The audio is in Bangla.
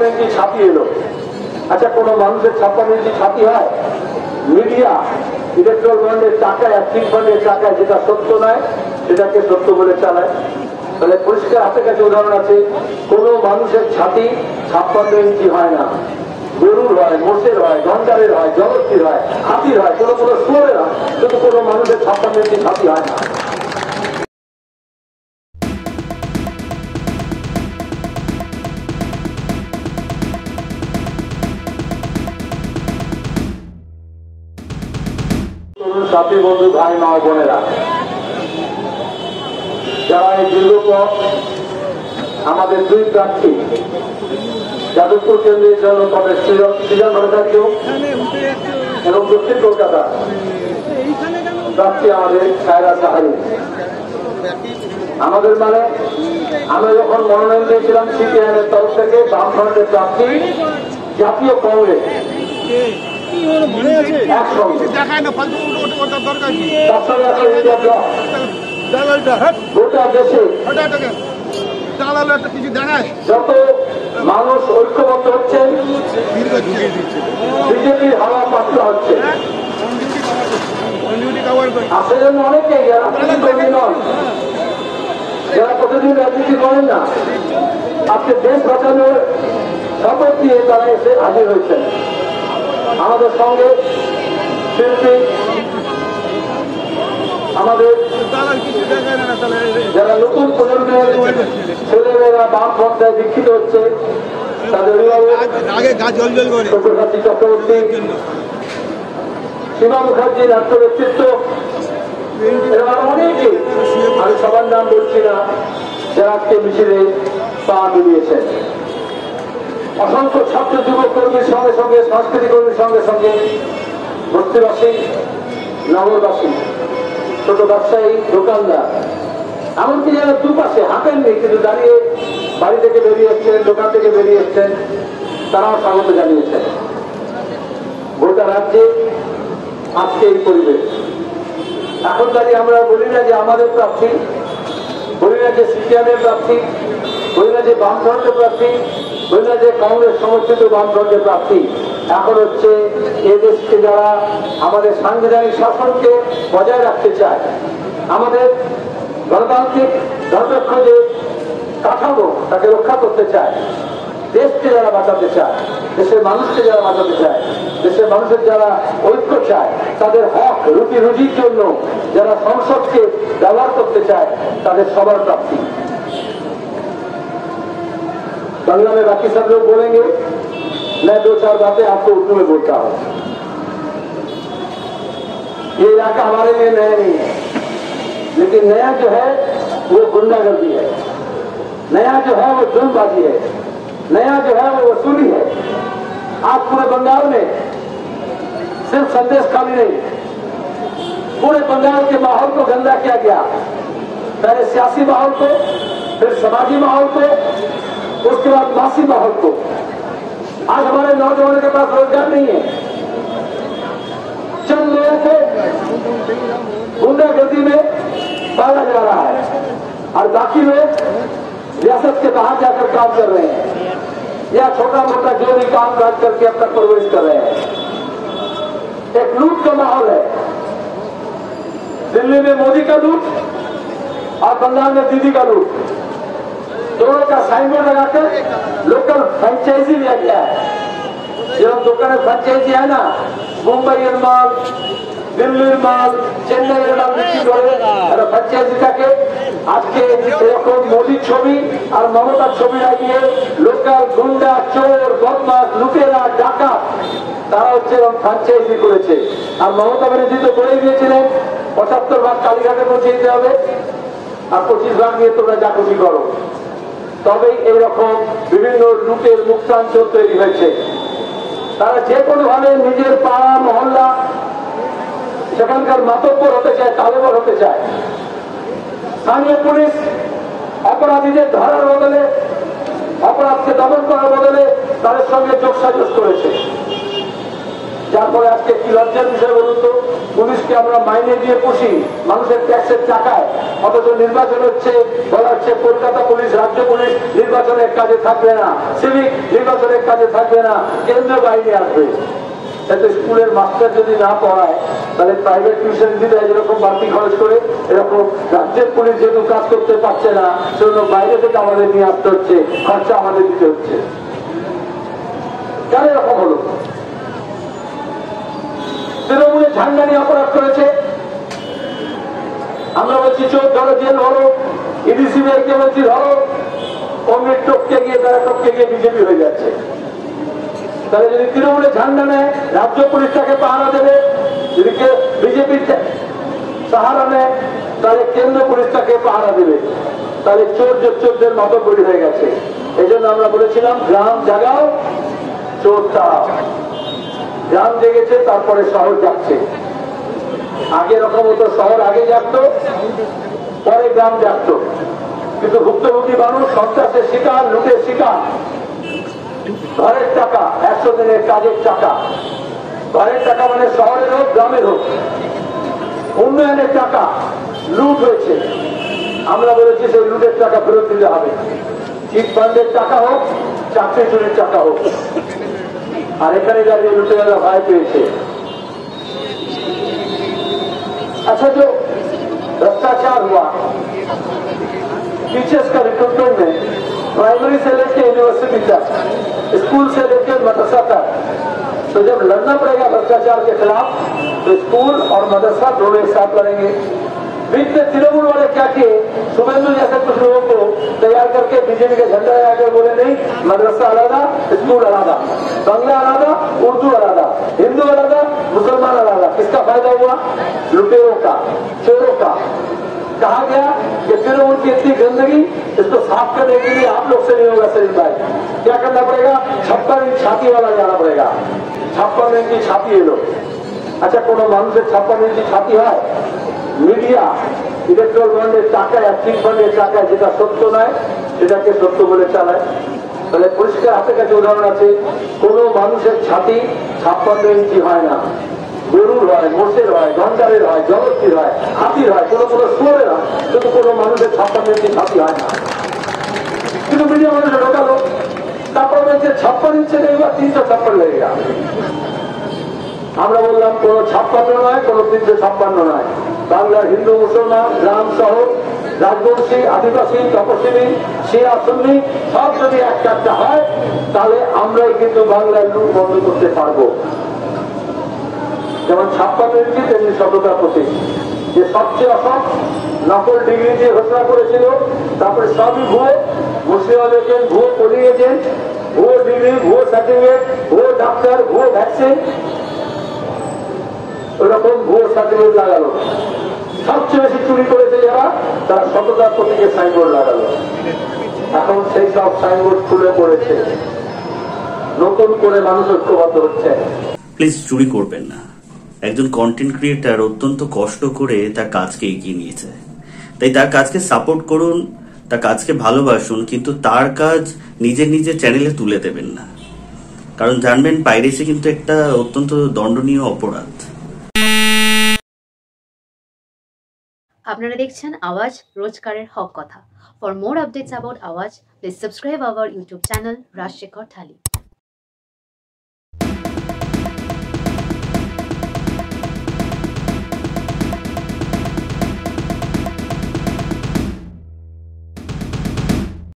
ইঞ্চি ছাতি এলো। আচ্ছা, কোন মানুষের 56 ইঞ্চি ছাতি হয়? মিডিয়া ইলেকট্রাল বন্ডের টাকায় আর চিট ফান্ডের টাকায় যেটা সত্য নয় সেটাকে সত্য বলে চালায়। তাহলে পরিষ্কার হাতের কাছে উদাহরণ আছে, কোন মানুষের ছাতি 56 ইঞ্চি হয় না। গরুর হয়, মোষের হয়, গন্ডারের হয়, জগৎটির হয়, হাতির হয়, কোনো কোনো শুয়োরের হয়, কিন্তু কোনো মানুষের 56 ইঞ্চি ছাতি হয় না। সাথী বন্ধু ভাই মা বোনেরা, যারা এই দীর্ঘপথ আমাদের দুই প্রার্থী যাদবপুর কেন্দ্রের জন্য তাদের সৃজন ভট্টাচার্য এবং দক্ষিণ কলকাতা প্রার্থী আমাদের সায়রা সাহারি, আমাদের মানে আমরা যখন মনোনয়ন দিয়েছিলাম সিপিআইএম এর তরফ থেকে বামফ্রন্টের প্রার্থী জাতীয় কংগ্রেস গোটা দেশে যত মানুষ ঐক্যবদ্ধ হচ্ছেন বিজেপির হাওয়া পাত্র হচ্ছে। আর সেজন্য অনেকেই যারা কর্মী নন, যারা প্রতিদিন রাজনীতি করেন না, আজকে দেশ বাঁচানোর শপথ দিয়ে তারা এসে হাজির হয়েছেন। আমাদের সঙ্গে শিল্পী, আমাদের যারা নতুন প্রজন্মের ছেলেমেয়েরা বামপন্থায় দীক্ষিত হচ্ছে তাদের সব্যসাচী চক্রবর্তী, সীমা মুখার্জির আত্মব্যক্তিত্ব, অনেকে, আমি সবার নাম বলছি না, যারা আজকে মিছিলে পা মিলিয়েছেন। অসংখ্য ছাত্র যুব কর্মীর সঙ্গে সঙ্গে সংস্কৃতি কর্মীর সঙ্গে সঙ্গে বস্তিবাসী, নগরবাসী, ছোট ব্যবসায়ী, দোকানদার, এমনকি যারা দুপাশে হাঁটেননি কিন্তু দাঁড়িয়ে বাড়ি থেকে বেরিয়ে এসছেন, দোকান থেকে বেরিয়ে এসছেন, তারাও স্বাগত জানিয়েছেন। গোটা রাজ্যে আজকে এই পরিবেশ। এখন দাঁড়িয়ে আমরা বলি না যে আমাদের প্রার্থী, বলি না যে সিপিআইএমের প্রার্থী, বলি না যে বামফ্রন্টের প্রার্থী, বলি না যে কংগ্রেস সমর্থিত বামফ্রন্টের প্রার্থী। এখন হচ্ছে এদেশকে যারা আমাদের সাংবিধানিক শাসনকে বজায় রাখতে চায়, আমাদের গণতান্ত্রিক ধর্মক্ষ যে কাঠামো তাকে রক্ষা করতে চায়, দেশকে যারা বাঁচাতে চায়, দেশের মানুষকে যারা বাঁচাতে চায়, দেশের মানুষের যারা ঐক্য চায়, তাদের হক রুটি রুজির জন্য যারা সংসদকে ব্যবহার করতে চায়, তাদের সবার প্রাপ্তি। बांग्ला में बाकी सब लोग बोलेंगे, मैं दो चार बातें आपको उर्दू में बोलता हूँ। ये इलाका हमारे लिए नया नहीं है, लेकिन नया जो है वो गुंडागर्दी है, नया जो है वो जुर्मबाजी है, नया जो है वो वसूली है। आज पूरे बंगाल में सिर्फ संदेश खाली नहीं, पूरे बंगाल के माहौल को गंदा किया गया। पहले सियासी माहौल को, फिर समाजी माहौल को, उसके बाद मासी माहौल को। आज हमारे नौजवानों के पास रोजगार नहीं है, चंद लोगों को गुंडागर्दी में डाला जा रहा है और बाकी लोग रियासत के बाहर जाकर काम कर रहे हैं या छोटा मोटा जो भी काम काज करके अब तक परवरिश कर रहे हैं। एक लूट का माहौल है, दिल्ली में मोदी का लूट और बंगाल में दीदी का लूट। दोनों का साइनबोर्ड लगाकर लोकल फ्रेंचाइजी लिया गया है। যেরকম দোকানের ফ্র্যাঞ্চাইজি হয় না, মুম্বাইয়ের মাল, দিল্লির মাল, চেন্নাইয়ের মাল বিক্রি করে একটা ফ্র্যাঞ্চাইজিটাকে আজকে এরকম মোদির ছবি আর মমতার ছবি লাগিয়ে লোকাল গুন্ডা, চোর, বদমাশ, লুটেরা, ডাকাত তারা হচ্ছে এরকম ফ্র্যাঞ্চাইজি করেছে। আর মমতা ব্যানার্জি তো বলেই দিয়েছিলেন 75 ভাগ কালীঘাটে পৌঁছে দিতে হবে আর 25 ভাগ নিয়ে তোমরা যা খুশি করো। তবেই এইরকম বিভিন্ন লুটের মুক্তাঞ্চল তৈরি হয়েছে। তারা যে কোনো ভাবে নিজের পাড়া মহল্লা সেখানকার মাতব্বর হতে চায়, তালেবর হতে চায়। স্থানীয় পুলিশ অপরাধীদের ধরার বদলে, অপরাধকে দমন করার বদলে তাদের সঙ্গে যোগসাজশ করেছে। যার ফলে আজকে কি লজ্জার বিষয় বলুন তো, পুলিশকে আমরা মাইনে দিয়ে পুষি মানুষের ট্যাক্সের টাকায়, অথচ নির্বাচন হচ্ছে, বলা হচ্ছে কলকাতা পুলিশ, রাজ্য পুলিশ নির্বাচনের কাজে থাকবে না, সিভিক নির্বাচনের কাজে থাকবে না, কেন্দ্রীয় বাহিনী আসবে। এতে স্কুলের মাস্টার যদি না পড়ায়, তাহলে প্রাইভেট টিউশন দিতে যেরকম বাড়তি খরচ করে, এরকম রাজ্যের পুলিশ যেহেতু কাজ করতে পারছে না, সেজন্য বাইরে থেকে আমাদের নিয়ে আসতে হচ্ছে, খরচা আমাদের দিতে হচ্ছে। কেন এরকম হলো? তৃণমূলের ঝান্ডা নিয়ে অপরাধ করেছে, আমরা বলছি চোর ধরো, জেল ভরো, ইডিসিবিআইকে বলছি ধরো, অমৃত টপকে গিয়ে তারা টপকে গিয়ে বিজেপি হয়ে যাচ্ছে। তাহলে যদি তৃণমূলের ঝান্ডা নেয়, রাজ্য পুলিশটাকে পাহারা দেবে, যদি বিজেপির সাহারা নেয়, তাহলে কেন্দ্র পুলিশটাকে পাহারা দেবে। তাহলে চোরদের মতো বড়ি হয়ে গেছে। এই জন্য আমরা বলেছিলাম গ্রাম জাগাও, চোর তাড়াও। গ্রাম জেগেছে, তারপরে শহর যাচ্ছে। আগে রকম হতো, শহর আগে জাগতো, পরে গ্রাম জাগতো। কিন্তু ভুক্তভোগী মানুষ সন্ত্রাসের শিকার, লুটের শিকার। ঘরের টাকা, 100 দিনের কাজের টাকা, ঘরের টাকা মানে শহরের হোক গ্রামের হোক, উন্নয়নের টাকা লুট হয়েছে। আমরা বলেছি সেই লুটের টাকা ফেরত দিতে হবে। চিট ফান্ডের টাকা হোক, চাকরি চুরির টাকা হোক। আর এখানে দাঁড়িয়ে লুটেরা ভয় পেয়েছে। अच्छा जो भ्रष्टाचार हुआ टीचर्स का रिक्रूटमेंट में, प्राइमरी से लेकर यूनिवर्सिटी तक, स्कूल से लेकर मदरसा तक, तो जब लड़ना पड़ेगा भ्रष्टाचार के खिलाफ, तो स्कूल और मदरसा दोनों एक साथ लड़ेंगे। बीच में तृणमूल वाले क्या किए, शुभेंदु जैसे कुछ लोगों को तैयार करके बीजेपी के झंडा लगाकर बोले नहीं, मदरसा अलग, स्कूल अलग, बांग्ला अलग, उर्दू अलग, हिंदू अलग, मुसलमान अलग। किसका फायदा हुआ? लुटेरों का, चोरों का। कहा गया कि तृणमूल की इतनी गंदगी, इसको साफ करने के लिए आप लोग से नहीं होगा सलीम भाई, क्या करना पड़ेगा? 56 इंच छाती वाला जाना पड़ेगा। 56 इंच की छाती है लोग। अच्छा, কোনো মানুষের 56 इंच छाती হয়? মিডিয়া ইলেকট্রাল বন্ডের টাকায় আর চিট ফান্ডের টাকায় যেটা সত্য নয়, সেটাকে সত্য বলে চালায়। তাহলে পরিষ্কার হাতে কাছে উদাহরণ আছে, কোন মানুষের ছাতি 56 ইঞ্চি হয় না। গরুর হয়, মোষের হয়, গন্ডারের হয়, জগৎটির হয়, হাতির হয়, কোনো শুয়োরের হয়, কিন্তু কোনো মানুষের 56 ইঞ্চি ছাতি হয় না। কিন্তু মিডিয়া মানুষের ঢোকালো, তারপর বলছে 56 ইঞ্চি এবার 356 লেগে গেল। আমরা বললাম কোন 56 নয়, কোন 356 নয়। বাংলার হিন্দু মুসলমান, গ্রাম শহর, রাজবংশী, আদিবাসী, তপশিলী, শিয়া সুন্নি সব যদি একটা হয়, তাহলে আমরাই কিন্তু বাংলার লুট বন্ধ করতে পারবো। যেমন 56 ইঞ্চি, তেমনি সততার প্রতীক। যে সবচেয়ে অসৎ নকল ডিগ্রি দিয়ে ঘোষণা করেছিল, তারপরে সবই ভুয়ো, মুসলিম এজেন্ট, ভুয়ো পোলিং এজেন্ট, ভুয়ো ডিগ্রি, ভুয়ো সার্টিফিকেট, ভুয়ো ডাক্তার, ভুয়ো ভ্যাকসিন, ওরকম ভুয়ো সার্টিফিকেট লাগালো। সবচেয়ে বেশি চুরি করেছে যারা, তারা সততার প্রতীকে সাইনবোর্ড লাগালো। এখন সেই সব সাইনবোর্ড খুলে পড়েছে, নতুন করে মানুষ ঐক্যবদ্ধ হচ্ছে। প্লিজ চুরি করবেন না। একজন কন্টেন্ট ক্রিয়েটার অত্যন্ত কষ্ট করে তার কাজকে এগিয়ে নিয়েছে, তাই তার কাজকে সাপোর্ট করুন, তার কাজকে ভালোবাসুন, কিন্তু তার কাজ নিজের চ্যানেলে তুলে দেবেন না। কারণ জানবেন, পাইরেসি কিন্তু একটা অত্যন্ত দণ্ডনীয় অপরাধ। আপনারা দেখছেন আওয়াজ, রোজকারের হক কথা। For more updates about Awaaz, please subscribe our YouTube channel Rajshekhar thali.